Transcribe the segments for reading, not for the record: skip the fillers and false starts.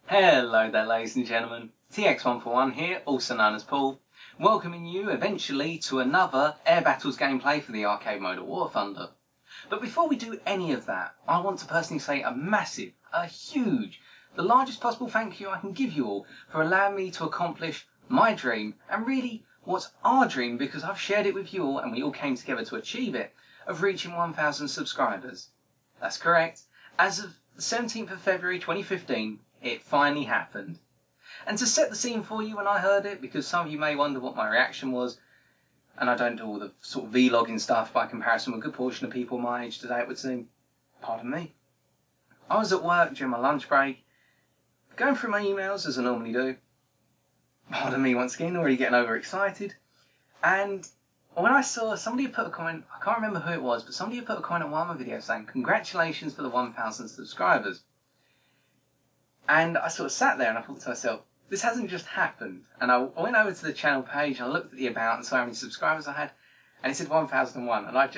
Hello there ladies and gentlemen, TX141 here, also known as Paul, welcoming you eventually to another Air Battles gameplay for the arcade mode of War Thunder. But before we do any of that, I want to personally say a massive, a huge, the largest possible thank you I can give you all for allowing me to accomplish my dream, and really what's our dream because I've shared it with you all and we all came together to achieve it, of reaching 1,000 subscribers. That's correct, as of the 17th of February 2015, it finally happened. And to set the scene for you when I heard it, because some of you may wonder what my reaction was, and I don't do all the sort of vlogging stuff by comparison with a good portion of people my age today, it would seem. Pardon me. I was at work during my lunch break, going through my emails as I normally do. Pardon me once again, already getting overexcited. And when I saw somebody had put a comment, I can't remember who it was, but somebody had put a comment on one of my videos saying, "Congratulations for the 1,000 subscribers." And I sort of sat there and I thought to myself, this hasn't just happened. And I went over to the channel page and I looked at the about and saw how many subscribers I had, and it said 1,001. And I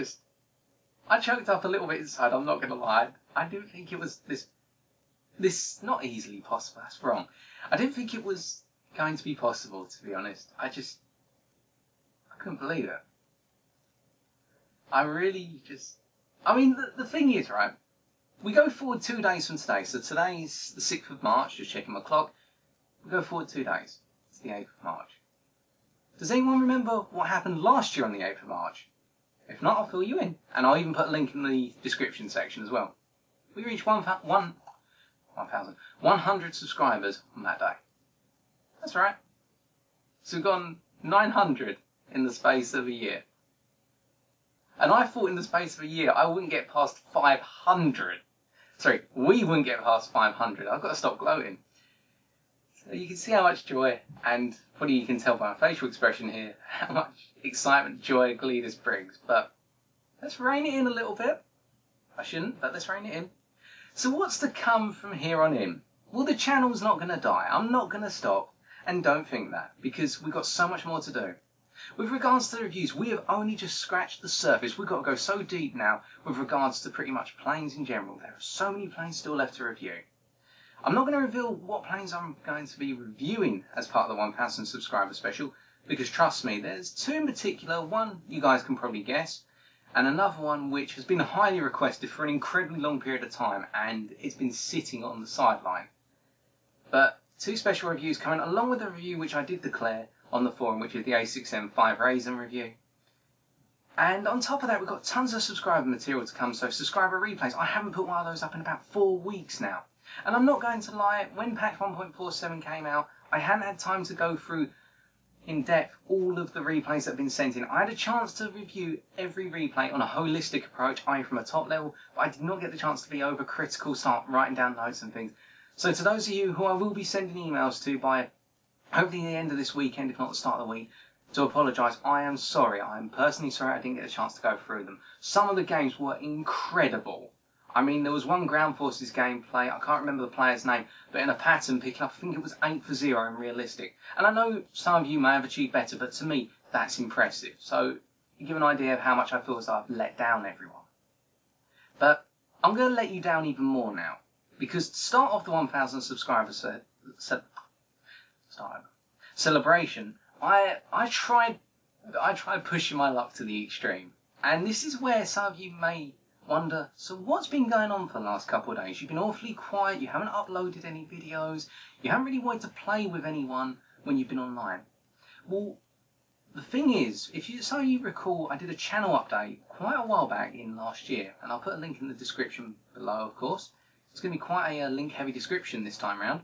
choked up a little bit inside, I'm not going to lie. I didn't think it was this not easily possible, that's wrong. I didn't think it was going to be possible, to be honest. I couldn't believe it. I mean, the thing is, right, we go forward 2 days from today. So today's the 6th of March, just checking my clock. We go forward 2 days. It's the 8th of March. Does anyone remember what happened last year on the 8th of March? If not, I'll fill you in. And I'll even put a link in the description section as well. We reached 100 subscribers on that day. That's right. So we've gone 900 in the space of a year. And I thought in the space of a year I wouldn't get past 500. Sorry, we wouldn't get past 500. I've got to stop gloating. So you can see how much joy, and probably you can tell by my facial expression here, how much excitement, joy, glee this brings. But let's rein it in a little bit. I shouldn't, but let's rein it in. So what's to come from here on in? Well, the channel's not going to die. I'm not going to stop. And don't think that, because we've got so much more to do. With regards to the reviews, we have only just scratched the surface. We've got to go so deep now with regards to pretty much planes in general. There are so many planes still left to review. I'm not going to reveal what planes I'm going to be reviewing as part of the 1,000 subscriber special, because trust me, there's 2 in particular. One you guys can probably guess, and another one which has been highly requested for an incredibly long period of time, and it's been sitting on the sideline. But 2 special reviews coming along with the review which I did declare on the forum, which is the A6M-5 Raisin review. And on top of that, we've got tons of subscriber material to come, so subscriber replays. I haven't put one of those up in about 4 weeks now. And I'm not going to lie, when patch 1.47 came out, I hadn't had time to go through in depth all of the replays that have been sent in. I had a chance to review every replay on a holistic approach, i.e. from a top level, but I did not get the chance to be overcritical, start writing down notes and things. So to those of you who I will be sending emails to by hopefully the end of this weekend, if not the start of the week, to apologise, I am sorry. I am personally sorry I didn't get a chance to go through them. Some of the games were incredible. I mean, there was one Ground Forces gameplay, I can't remember the player's name, but in a pattern picking up, I think it was 8 for 0 in realistic. And I know some of you may have achieved better, but to me, that's impressive. So, you give an idea of how much I feel as I've let down everyone. But I'm going to let you down even more now. Because to start off the 1,000 subscribers celebration, I tried pushing my luck to the extreme. And this is where some of you may wonder, so what's been going on for the last couple of days? You've been awfully quiet, you haven't uploaded any videos, you haven't really wanted to play with anyone when you've been online. Well, the thing is, some of you recall, I did a channel update quite a while back in last year, and I'll put a link in the description below, of course. It's going to be quite a link-heavy description this time round.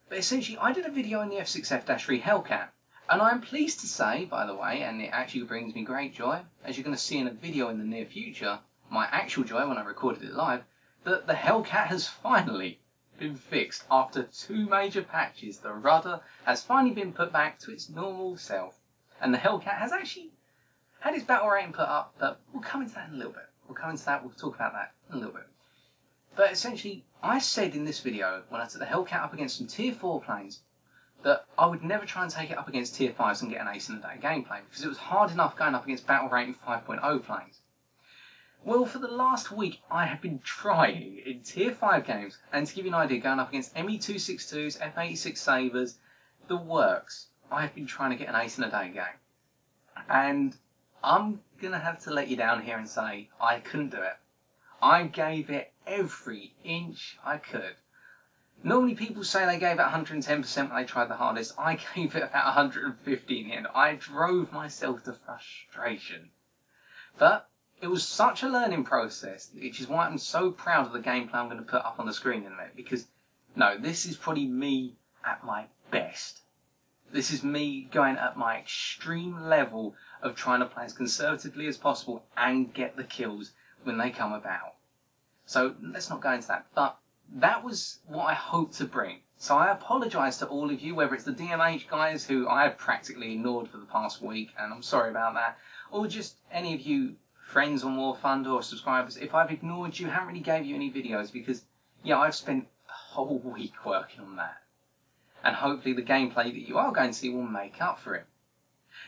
But essentially, I did a video on the F6F-3 Hellcat. And I'm pleased to say, by the way, and it actually brings me great joy, as you're going to see in a video in the near future, my actual joy when I recorded it live, that the Hellcat has finally been fixed. After 2 major patches, the rudder has finally been put back to its normal self. And the Hellcat has actually had its battle rating put up, but we'll come into that in a little bit. We'll talk about that in a little bit. But essentially, I said in this video, when I took the Hellcat up against some tier 4 planes, that I would never try and take it up against tier 5s and get an ace in a day gameplay, because it was hard enough going up against battle rating 5.0 planes. Well, for the last week, I have been trying in tier 5 games, and to give you an idea, going up against ME262s, F86 Sabres, the works. I have been trying to get an ace in a day game. And I'm going to have to let you down here and say I couldn't do it. I gave it every inch I could. Normally people say they gave it 110% when they tried the hardest. I gave it about 150 in the end. I drove myself to frustration. But it was such a learning process, which is why I'm so proud of the gameplay I'm going to put up on the screen in a minute. Because, no, this is probably me at my best. This is me going at my extreme level of trying to play as conservatively as possible and get the kills when they come about. So let's not go into that. But that was what I hoped to bring. So I apologise to all of you, whether it's the DMH guys who I have practically ignored for the past week, and I'm sorry about that, or just any of you friends on War Thunder or subscribers, if I've ignored you, haven't really gave you any videos, because, yeah, I've spent a whole week working on that. And hopefully the gameplay that you are going to see will make up for it.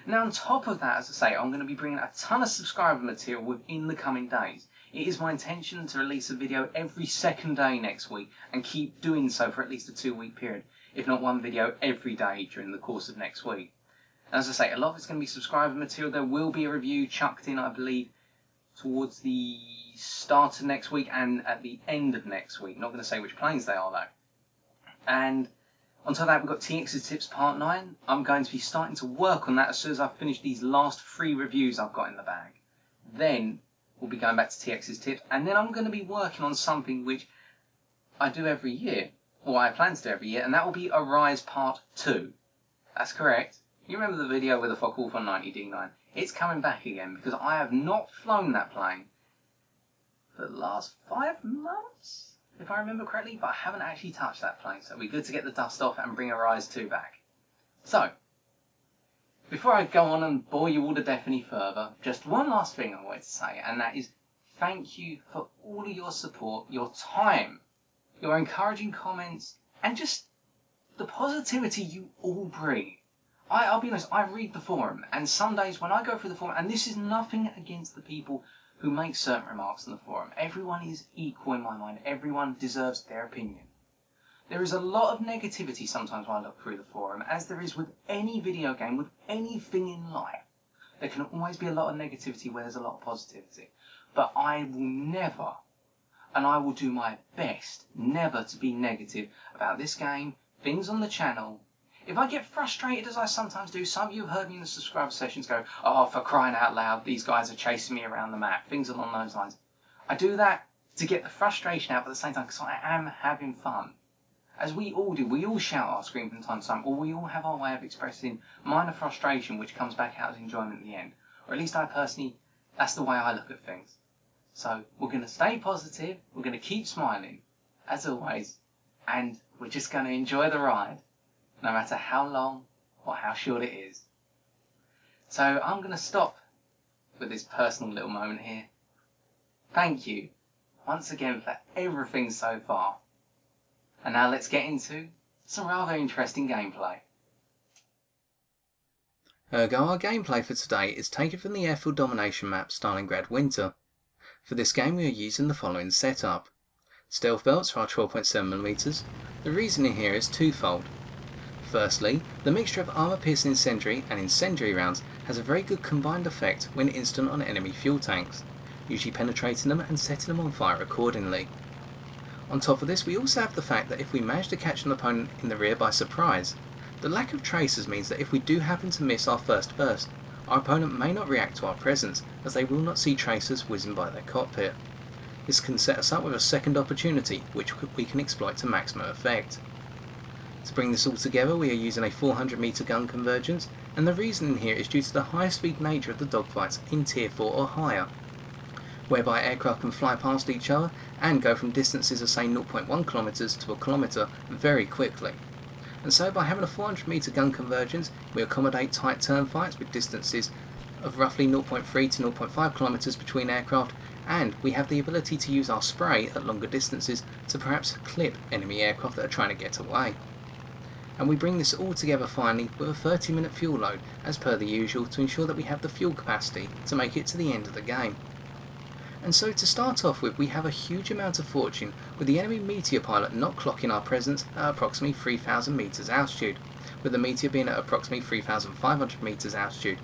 Now, on top of that, as I say, I'm going to be bringing a ton of subscriber material within the coming days. It is my intention to release a video every second day next week and keep doing so for at least a 2-week period, if not one video every day during the course of next week. And as I say, a lot of it's going to be subscriber material. There will be a review chucked in, I believe, towards the start of next week and at the end of next week. Not going to say which planes they are, though. And on top of that, we've got TX's Tips Part 9. I'm going to be starting to work on that as soon as I've finished these last 3 reviews I've got in the bag. Then we'll be going back to TX's Tips, and then I'm going to be working on something which I do every year, or I plan to do every year, and that will be Arise Part 2. That's correct. You remember the video with the Focke-Wulf on 90D9? It's coming back again, because I have not flown that plane for the last 5 months, if I remember correctly, but I haven't actually touched that plane, so it'll be good to get the dust off and bring Arise 2 back. So, before I go on and bore you all to death any further, just one last thing I wanted to say, and that is thank you for all of your support, your time, your encouraging comments, and just the positivity you all bring. I'll be honest, I read the forum, and some days when I go through the forum, and this is nothing against the people who make certain remarks in the forum. Everyone is equal in my mind. Everyone deserves their opinion. There is a lot of negativity sometimes when I look through the forum, as there is with any video game, with anything in life. There can always be a lot of negativity where there's a lot of positivity. But I will never, and I will do my best, never to be negative about this game, things on the channel. If I get frustrated, as I sometimes do, some of you have heard me in the subscriber sessions go, oh, for crying out loud, these guys are chasing me around the map, things along those lines. I do that to get the frustration out, but at the same time, because I am having fun. As we all do, we all shout our scream from time to time, or we all have our way of expressing minor frustration which comes back out as enjoyment in the end. Or at least I personally, that's the way I look at things. So we're going to stay positive, we're going to keep smiling, as always, and we're just going to enjoy the ride, no matter how long or how short it is. So I'm going to stop with this personal little moment here. Thank you once again for everything so far. And now let's get into some rather interesting gameplay. Ergo, our gameplay for today is taken from the airfield domination map Stalingrad Winter. For this game we are using the following setup. Stealth belts for our 12.7mm. The reasoning here is twofold. Firstly, the mixture of armour-piercing incendiary and incendiary rounds has a very good combined effect when instant on enemy fuel tanks, usually penetrating them and setting them on fire accordingly. On top of this, we also have the fact that if we manage to catch an opponent in the rear by surprise, the lack of tracers means that if we do happen to miss our first burst, our opponent may not react to our presence, as they will not see tracers whizzing by their cockpit. This can set us up with a second opportunity, which we can exploit to maximum effect. To bring this all together, we are using a 400m gun convergence, and the reasoning here is due to the high speed nature of the dogfights in tier 4 or higher, whereby aircraft can fly past each other and go from distances of say 0.1 km to a kilometre very quickly. And so by having a 400m gun convergence, we accommodate tight turn fights with distances of roughly 0.3 to 0.5 km between aircraft, and we have the ability to use our spray at longer distances to perhaps clip enemy aircraft that are trying to get away. And we bring this all together finally with a 30-minute fuel load as per the usual to ensure that we have the fuel capacity to make it to the end of the game. And so to start off with, we have a huge amount of fortune with the enemy Meteor pilot not clocking our presence at approximately 3,000 meters altitude, with the Meteor being at approximately 3,500 meters altitude.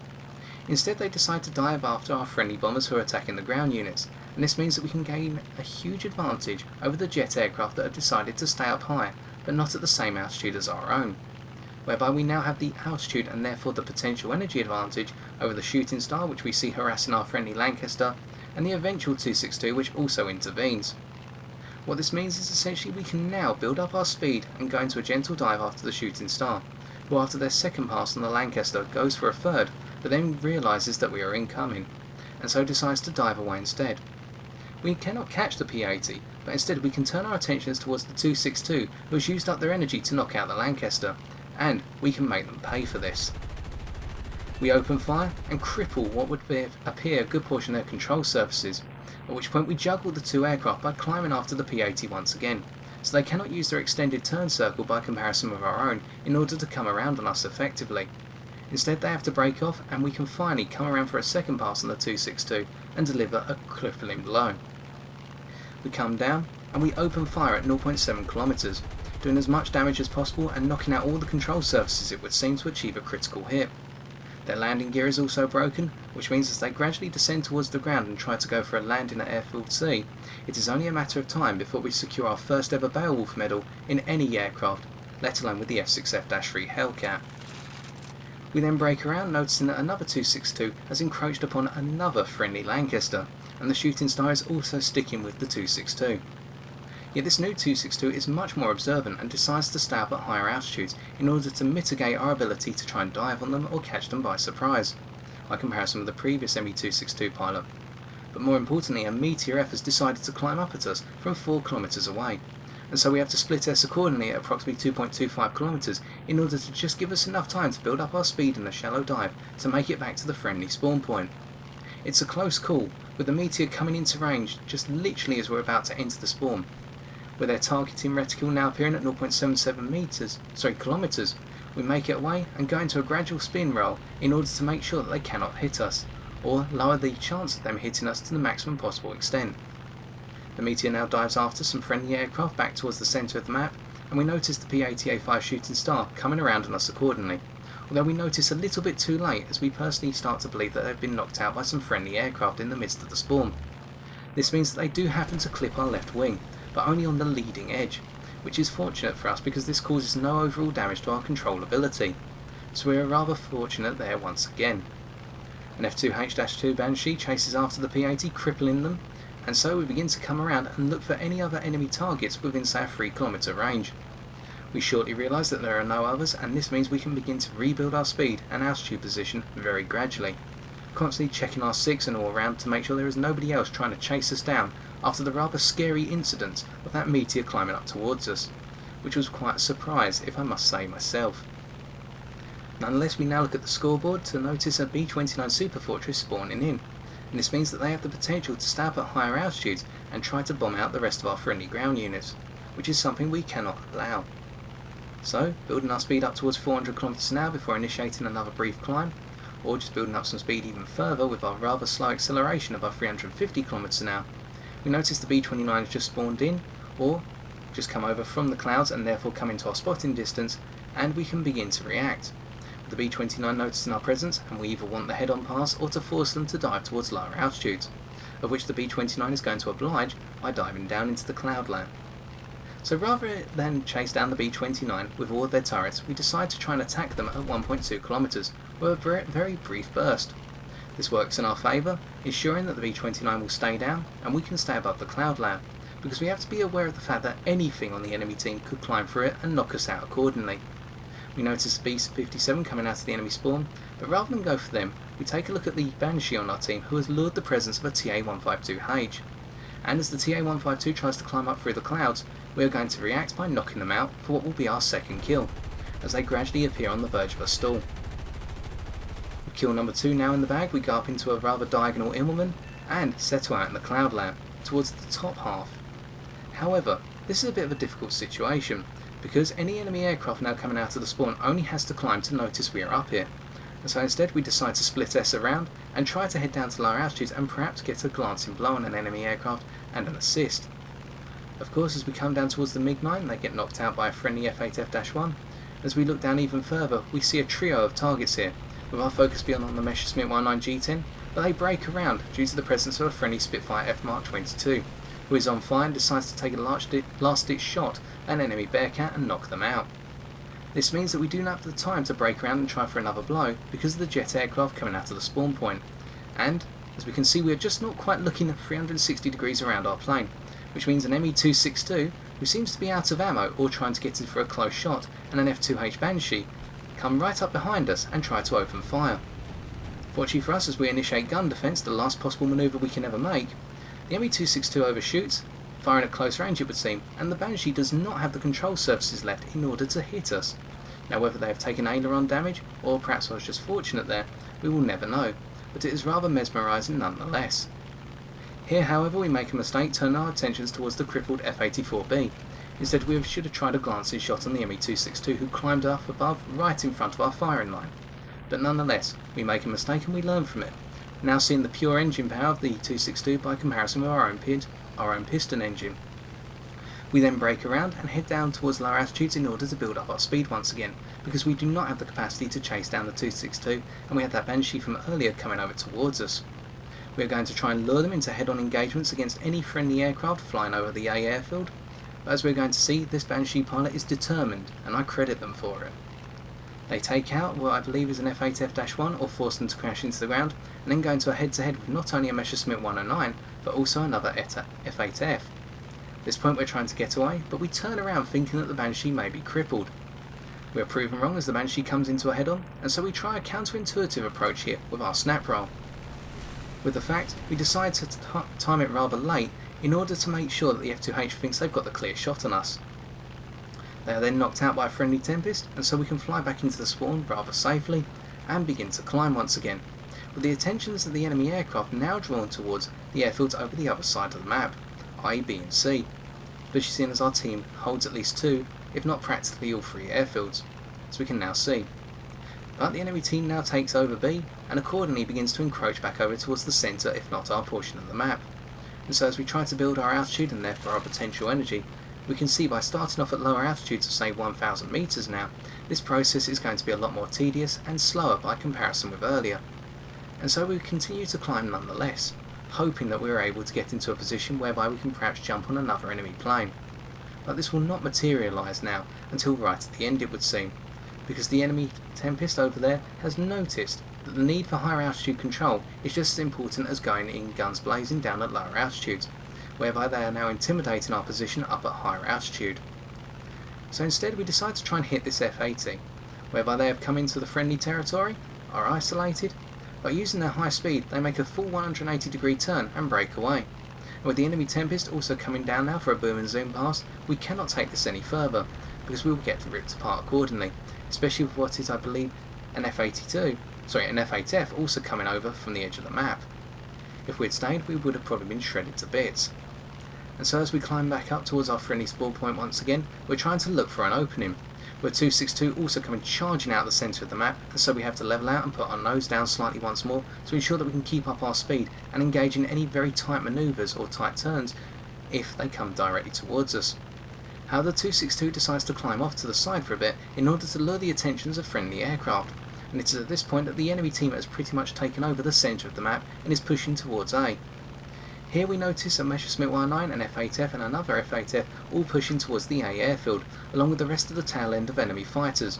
Instead they decide to dive after our friendly bombers who are attacking the ground units, and this means that we can gain a huge advantage over the jet aircraft that have decided to stay up high, but not at the same altitude as our own, whereby we now have the altitude and therefore the potential energy advantage over the shooting star which we see harassing our friendly Lancaster, and the eventual 262 which also intervenes. What this means is essentially we can now build up our speed and go into a gentle dive after the shooting star, who after their second pass on the Lancaster goes for a third, but then realises that we are incoming, and so decides to dive away instead. We cannot catch the P-80, but instead we can turn our attentions towards the 262 who has used up their energy to knock out the Lancaster, and we can make them pay for this. We open fire and cripple what would appear a good portion of their control surfaces, at which point we juggle the two aircraft by climbing after the P-80 once again, so they cannot use their extended turn circle by comparison with our own in order to come around on us effectively. Instead they have to break off, and we can finally come around for a second pass on the 262 and deliver a crippling blow. We come down and we open fire at 0.7 kilometers, doing as much damage as possible and knocking out all the control surfaces it would seem to achieve a critical hit. Their landing gear is also broken, which means as they gradually descend towards the ground and try to go for a landing at airfield C, it is only a matter of time before we secure our first ever Beowulf medal in any aircraft, let alone with the F6F-3 Hellcat. We then break around, noticing that another 262 has encroached upon another friendly Lancaster, and the shooting star is also sticking with the 262. Yet this new 262 is much more observant and decides to stay up at higher altitudes in order to mitigate our ability to try and dive on them or catch them by surprise, by comparison with the previous ME-262 pilot. But more importantly, a Meteor F has decided to climb up at us from 4 kilometers away, and so we have to split S accordingly at approximately 2.25 kilometers in order to just give us enough time to build up our speed in a shallow dive to make it back to the friendly spawn point. It's a close call, with the Meteor coming into range just literally as we're about to enter the spawn, with their targeting reticule now appearing at 0.77 kilometers. We make it away and go into a gradual spin roll in order to make sure that they cannot hit us, or lower the chance of them hitting us to the maximum possible extent. The Meteor now dives after some friendly aircraft back towards the centre of the map, and we notice the P-80A5 shooting star coming around on us accordingly, although we notice a little bit too late as we personally start to believe that they've been knocked out by some friendly aircraft in the midst of the spawn. This means that they do happen to clip our left wing, but only on the leading edge, which is fortunate for us because this causes no overall damage to our controllability, so we are rather fortunate there once again. An F2H-2 Banshee chases after the P-80, crippling them, and so we begin to come around and look for any other enemy targets within say a 3 kilometer range. We shortly realise that there are no others, and this means we can begin to rebuild our speed and altitude position very gradually, constantly checking our SIGs and all around to make sure there is nobody else trying to chase us down after the rather scary incident of that Meteor climbing up towards us, which was quite a surprise if I must say myself. Nonetheless, we now look at the scoreboard to notice a B-29 Super Fortress spawning in, and this means that they have the potential to stay up at higher altitudes and try to bomb out the rest of our friendly ground units, which is something we cannot allow. So, building our speed up towards 400 km an hour before initiating another brief climb, or just building up some speed even further with our rather slow acceleration above 350 km an hour, we notice the B-29 has just spawned in, or just come over from the clouds and therefore come into our spotting distance, and we can begin to react. The B-29 noticing our presence, and we either want the head-on pass or to force them to dive towards lower altitudes, of which the B-29 is going to oblige by diving down into the cloudland. So rather than chase down the B-29 with all of their turrets, we decide to try and attack them at 1.2 kilometers with a very brief burst. This works in our favour, ensuring that the B-29 will stay down and we can stay above the cloudland, because we have to be aware of the fact that anything on the enemy team could climb through it and knock us out accordingly. We notice the B-57 coming out of the enemy spawn, but rather than go for them, we take a look at the Banshee on our team who has lured the presence of a TA-152H. And as the TA-152 tries to climb up through the clouds, we are going to react by knocking them out for what will be our second kill, as they gradually appear on the verge of a stall. With kill number 2 now in the bag, we go up into a rather diagonal Immelman, and settle out in the cloud layer, towards the top half. However, this is a bit of a difficult situation, because any enemy aircraft now coming out of the spawn only has to climb to notice we are up here. And so instead we decide to split S around and try to head down to lower altitudes and perhaps get a glancing blow on an enemy aircraft and an assist. Of course, as we come down towards the MiG-9, they get knocked out by a friendly F6F-1. As we look down even further, we see a trio of targets here, with our focus being on the Messerschmitt 19 G10, but they break around due to the presence of a friendly Spitfire F Mark 22, who is on fire and decides to take a last-ditch shot at an enemy Bearcat and knock them out. This means that we do not have the time to break around and try for another blow because of the jet aircraft coming out of the spawn point. And, as we can see, we are just not quite looking at 360 degrees around our plane, which means an ME-262, who seems to be out of ammo or trying to get in for a close shot, and an F2H Banshee, come right up behind us and try to open fire. Fortunately for us, as we initiate gun defence, the last possible manoeuvre we can ever make, the ME-262 overshoots, firing at close range it would seem, and the Banshee does not have the control surfaces left in order to hit us. Now whether they have taken aileron damage, or perhaps I was just fortunate there, we will never know, but it is rather mesmerising nonetheless. Here however we make a mistake turning our attentions towards the crippled F-84B. Instead we should have tried a glancing shot on the ME-262 who climbed up above right in front of our firing line. But nonetheless, we make a mistake and we learn from it, now seeing the pure engine power of the 262 by comparison with our own piston engine. We then brake around and head down towards lower altitudes in order to build up our speed once again, because we do not have the capacity to chase down the 262 and we had that Banshee from earlier coming over towards us. We are going to try and lure them into head-on engagements against any friendly aircraft flying over the A airfield, but as we are going to see, this Banshee pilot is determined and I credit them for it. They take out what I believe is an F8F-1 or force them to crash into the ground, and then go into a head-to-head with not only a Messerschmitt 109 but also another F8F. At this point we're trying to get away, but we turn around thinking that the Banshee may be crippled. We are proven wrong as the Banshee comes into a head-on, and so we try a counterintuitive approach here with our snap roll. With the fact, we decide to time it rather late in order to make sure that the F2H thinks they've got the clear shot on us. They are then knocked out by a friendly Tempest, and so we can fly back into the spawn rather safely and begin to climb once again, with the attentions of the enemy aircraft now drawn towards the airfields over the other side of the map, i.e. B and C, especially seeing as our team holds at least two, if not practically all three airfields, as we can now see. But the enemy team now takes over B, and accordingly begins to encroach back over towards the centre if not our portion of the map. And so as we try to build our altitude and therefore our potential energy, we can see by starting off at lower altitudes of say 1000 metres now, this process is going to be a lot more tedious and slower by comparison with earlier. And so we continue to climb nonetheless, hoping that we are able to get into a position whereby we can perhaps jump on another enemy plane. But this will not materialise now until right at the end it would seem, because the enemy Tempest over there has noticed that the need for higher altitude control is just as important as going in guns blazing down at lower altitudes, whereby they are now intimidating our position up at higher altitude. So instead we decide to try and hit this F-80, whereby they have come into the friendly territory, are isolated, but using their high speed they make a full 180 degree turn and break away. And with the enemy Tempest also coming down now for a boom and zoom pass, we cannot take this any further, because we will get ripped apart accordingly, especially with what is I believe an F8F also coming over from the edge of the map. If we had stayed we would have probably been shredded to bits. And so as we climb back up towards our friendly spawn point once again, we're trying to look for an opening, with 262 also coming charging out the centre of the map, and so we have to level out and put our nose down slightly once more to ensure that we can keep up our speed and engage in any very tight manoeuvres or tight turns if they come directly towards us. However, the 262 decides to climb off to the side for a bit in order to lure the attentions of friendly aircraft, and it is at this point that the enemy team has pretty much taken over the centre of the map and is pushing towards A. Here we notice a Messerschmitt 19, an F8F and another F8F all pushing towards the A airfield, along with the rest of the tail end of enemy fighters.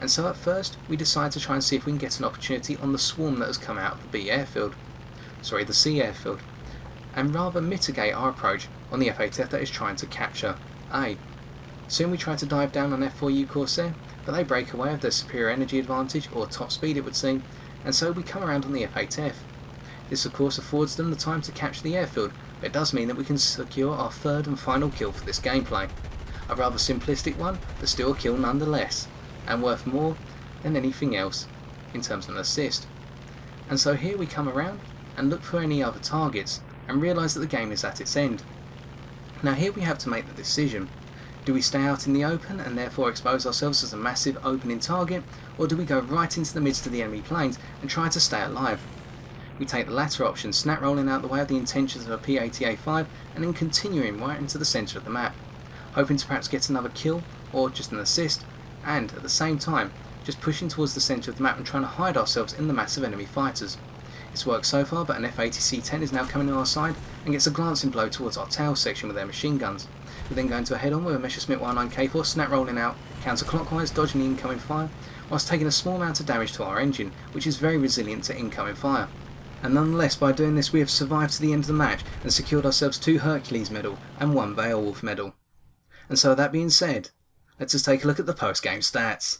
And so at first we decide to try and see if we can get an opportunity on the swarm that has come out of the the C airfield, and rather mitigate our approach on the F8F that is trying to capture A. Soon we try to dive down on F4U Corsair, but they break away with their superior energy advantage, or top speed it would seem, and so we come around on the F8F. This of course affords them the time to capture the airfield, but it does mean that we can secure our third and final kill for this gameplay. A rather simplistic one, but still a kill nonetheless, and worth more than anything else in terms of an assist. And so here we come around, and look for any other targets, and realise that the game is at its end. Now here we have to make the decision. Do we stay out in the open and therefore expose ourselves as a massive opening target, or do we go right into the midst of the enemy planes and try to stay alive? We take the latter option, snap rolling out the way of the intentions of a P-80A5 and then continuing right into the centre of the map, hoping to perhaps get another kill or just an assist, and at the same time just pushing towards the centre of the map and trying to hide ourselves in the mass of enemy fighters. It's worked so far, but an F-80C-10 is now coming on our side and gets a glancing blow towards our tail section with their machine guns. We're then going to a head-on with a Messerschmitt 109K4, snap rolling out counterclockwise, dodging the incoming fire, whilst taking a small amount of damage to our engine, which is very resilient to incoming fire. And nonetheless, by doing this we have survived to the end of the match and secured ourselves 2 Hercules medal and 1 Beowulf medal. And so that being said, let's just take a look at the post-game stats.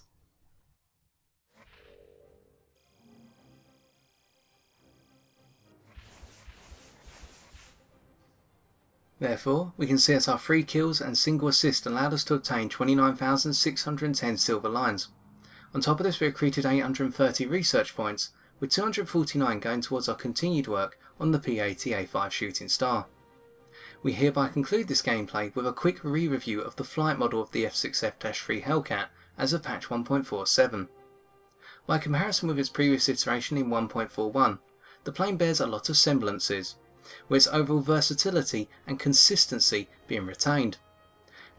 Therefore, we can see that our 3 kills and single assist allowed us to obtain 29,610 silver lines. On top of this we accreted 830 research points, with 249 going towards our continued work on the P-80A5 Shooting Star. We hereby conclude this gameplay with a quick re-review of the flight model of the F6F-3 Hellcat as of patch 1.47. By comparison with its previous iteration in 1.41, the plane bears a lot of semblances, with its overall versatility and consistency being retained.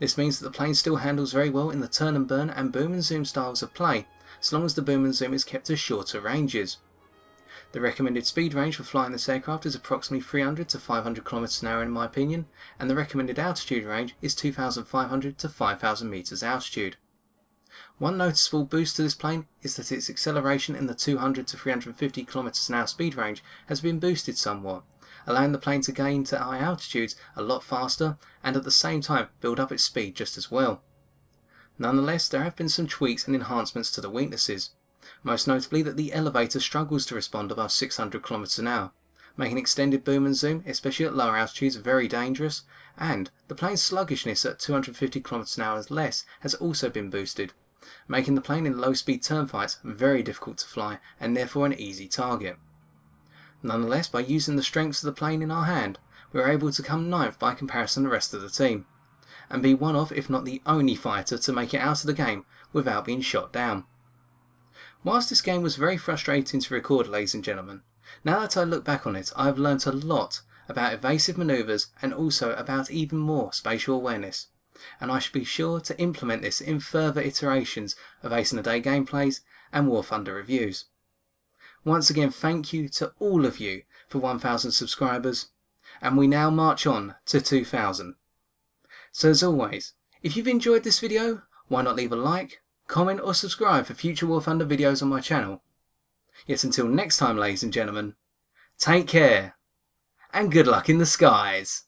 This means that the plane still handles very well in the turn and burn and boom and zoom styles of play, so long as the boom and zoom is kept to shorter ranges. The recommended speed range for flying this aircraft is approximately 300 to 500 km an hour in my opinion, and the recommended altitude range is 2,500 to 5,000 metres altitude. One noticeable boost to this plane is that its acceleration in the 200 to 350 km an hour speed range has been boosted somewhat, allowing the plane to gain to high altitudes a lot faster and at the same time build up its speed just as well. Nonetheless, there have been some tweaks and enhancements to the weaknesses, most notably that the elevator struggles to respond above 600 km an hour, making extended boom and zoom, especially at lower altitudes, very dangerous, and the plane's sluggishness at 250 km an hour or less has also been boosted, making the plane in low speed turn fights very difficult to fly and therefore an easy target. Nonetheless, by using the strengths of the plane in our hand, we were able to come 9th by comparison to the rest of the team, and be one of, if not the only fighter to make it out of the game without being shot down. Whilst this game was very frustrating to record, ladies and gentlemen, now that I look back on it I have learnt a lot about evasive manoeuvres and also about even more spatial awareness, and I should be sure to implement this in further iterations of Ace in the Day gameplays and War Thunder reviews. Once again, thank you to all of you for 1,000 subscribers, and we now march on to 2,000. So as always, if you've enjoyed this video, why not leave a like, comment or subscribe for future War Thunder videos on my channel. Yet until next time, ladies and gentlemen, take care and good luck in the skies.